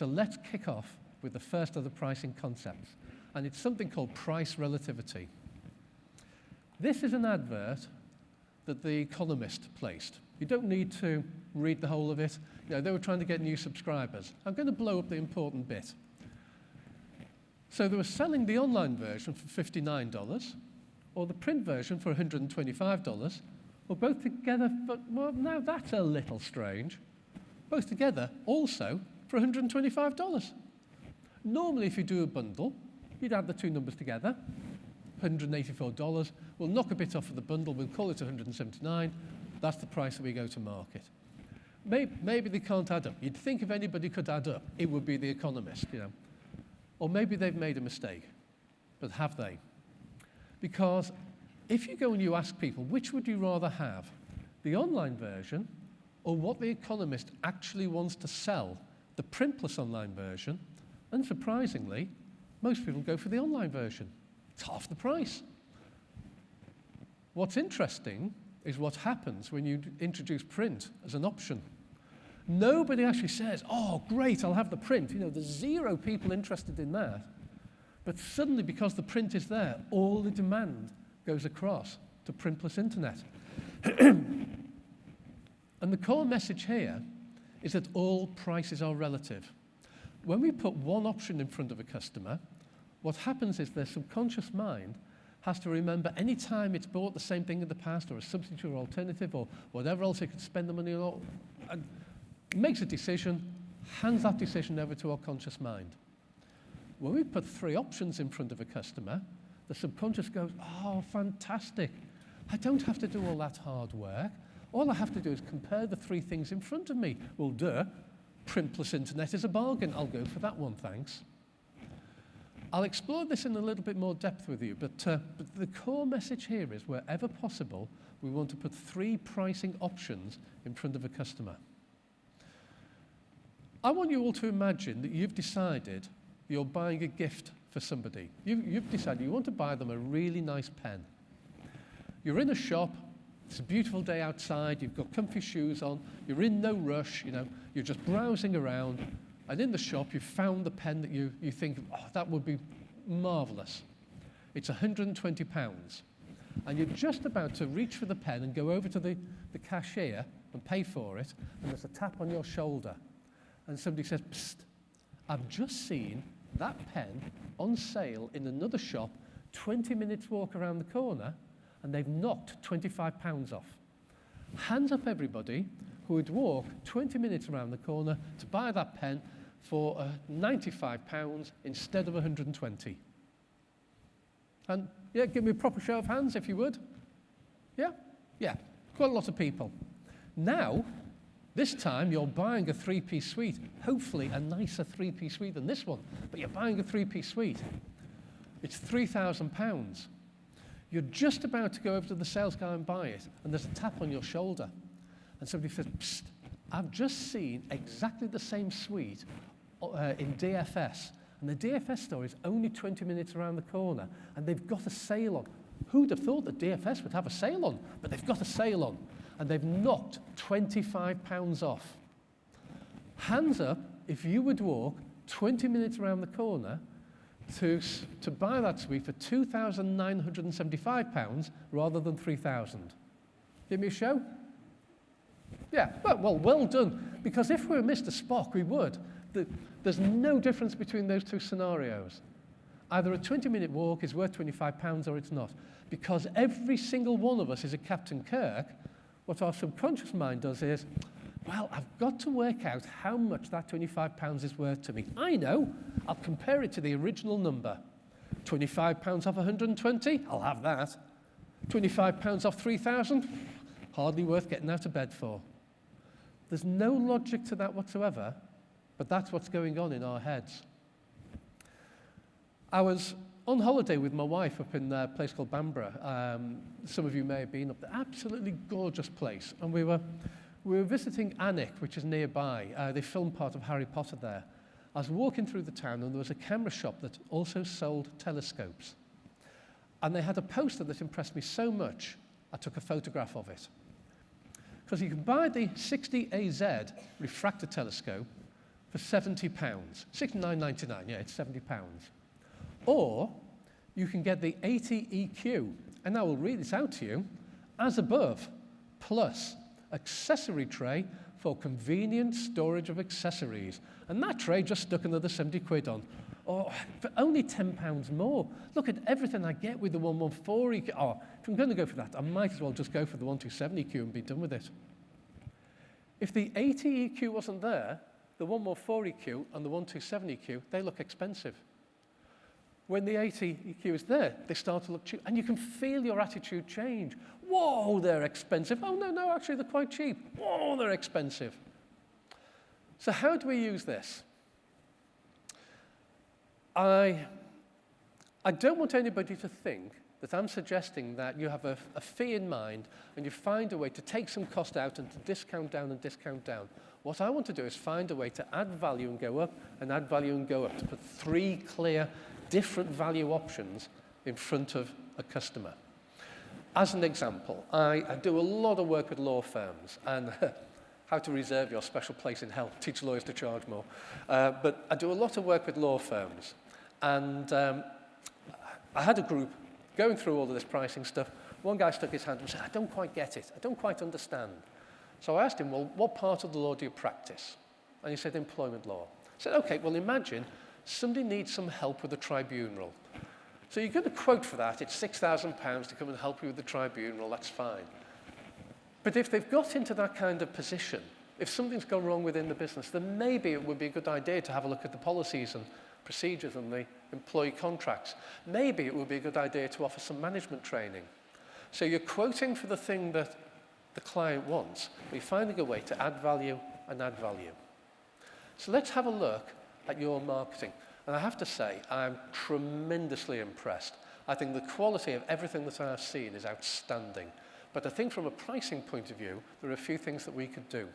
So let's kick off with the first of the pricing concepts, and it's something called price relativity. This is an advert that The Economist placed. You don't need to read the whole of it. You know, they were trying to get new subscribers. I'm going to blow up the important bit. So they were selling the online version for $59, or the print version for $125, or both together for, well, now that's a little strange. Both together also for $125. Normally, if you do a bundle, you'd add the two numbers together, $184. We'll knock a bit off of the bundle, we'll call it $179. That's the price that we go to market. Maybe they can't add up. You'd think if anybody could add up, it would be The Economist, you know. Or maybe they've made a mistake, but have they? Because if you go and you ask people, which would you rather have, the online version or what The Economist actually wants to sell, the printless online version, unsurprisingly, most people go for the online version. It's half the price. What's interesting is what happens when you introduce print as an option. Nobody actually says, oh, great, I'll have the print. You know, there's zero people interested in that. But suddenly, because the print is there, all the demand goes across to printless internet. And the core message here is that all prices are relative. When we put one option in front of a customer, what happens is their subconscious mind has to remember any time it's bought the same thing in the past, or a substitute or alternative, or whatever else it could spend the money on, and makes a decision, hands that decision over to our conscious mind. When we put three options in front of a customer, the subconscious goes, oh, fantastic. I don't have to do all that hard work. All I have to do is compare the three things in front of me. Well, duh, printless internet is a bargain. I'll go for that one, thanks. I'll explore this in a little bit more depth with you, but the core message here is, wherever possible, we want to put three pricing options in front of a customer. I want you all to imagine that you've decided you're buying a gift for somebody. You've decided you want to buy them a really nice pen. You're in a shop, it's a beautiful day outside, you've got comfy shoes on, you're in no rush, you know, you're just browsing around, and in the shop you've found the pen that you think, oh, that would be marvellous. It's £120, and you're just about to reach for the pen and go over to the cashier and pay for it, and there's a tap on your shoulder, and somebody says, psst, I've just seen that pen on sale in another shop, 20 minutes walk around the corner, and they've knocked £25 off. Hands up everybody who would walk 20 minutes around the corner to buy that pen for £95 instead of 120. And yeah, give me a proper show of hands if you would. Yeah? Yeah, quite a lot of people. Now, this time you're buying a three-piece suite, hopefully a nicer three-piece suite than this one, but you're buying a three-piece suite. It's £3,000. You're just about to go over to the sales guy and buy it, and there's a tap on your shoulder. And somebody says, psst, I've just seen exactly the same suite in DFS. And the DFS store is only 20 minutes around the corner, and they've got a sale on. Who'd have thought that DFS would have a sale on? But they've got a sale on, and they've knocked £25 off. Hands up if you would walk 20 minutes around the corner to buy that suite for £2,975 rather than £3,000. Give me a show? Yeah, well done. Because if we were Mr. Spock, we would. There's no difference between those two scenarios. Either a 20-minute walk is worth £25 or it's not. Because every single one of us is a Captain Kirk, what our subconscious mind does is, well, I've got to work out how much that £25 is worth to me. I know. I'll compare it to the original number. £25 off 120? I'll have that. £25 off 3,000? Hardly worth getting out of bed for. There's no logic to that whatsoever, but that's what's going on in our heads. I was on holiday with my wife up in a place called Bamborough. Some of you may have been up there. Absolutely gorgeous place. And we were visiting Alnwick, which is nearby. They filmed part of Harry Potter there. I was walking through the town, and there was a camera shop that also sold telescopes. And they had a poster that impressed me so much, I took a photograph of it. Because you can buy the 60AZ refractor telescope for £70. £69.99, yeah, it's £70. Or you can get the 80 EQ, and I will read this out to you, as above, plus accessory tray for convenient storage of accessories. And that tray just stuck another 70 quid on. Or for only £10 more. Look at everything I get with the 114 EQ. Oh, if I'm going to go for that, I might as well just go for the 127 EQ and be done with it. If the 80 EQ wasn't there, the 114 EQ and the 127 EQ, they look expensive. When the 80 EQ is there, they start to look cheap. And you can feel your attitude change. Whoa, they're expensive. Oh, no, actually, they're quite cheap. Whoa, they're expensive. So how do we use this? I don't want anybody to think that I'm suggesting that you have a fee in mind and you find a way to take some cost out and to discount down and discount down. What I want to do is find a way to add value and go up and add value and go up, to put 3 clear, different value options in front of a customer. As an example, I do a lot of work with law firms and how to reserve your special place in hell, teach lawyers to charge more. But I do a lot of work with law firms. And I had a group going through all of this pricing stuff. One guy stuck his hand up and said, I don't quite get it. I don't quite understand. So I asked him, well, what part of the law do you practice? And he said, employment law. I said, okay, well, imagine somebody needs some help with a tribunal. So you're going to quote for that. It's £6,000 to come and help you with the tribunal. That's fine. But if they've got into that kind of position, if something's gone wrong within the business, then maybe it would be a good idea to have a look at the policies and procedures and the employee contracts. Maybe it would be a good idea to offer some management training. So you're quoting for the thing that the client wants, but you're finding a way to add value and add value. So let's have a look at your marketing. And I have to say, I'm tremendously impressed. I think the quality of everything that I've seen is outstanding. But I think from a pricing point of view, there are a few things that we could do.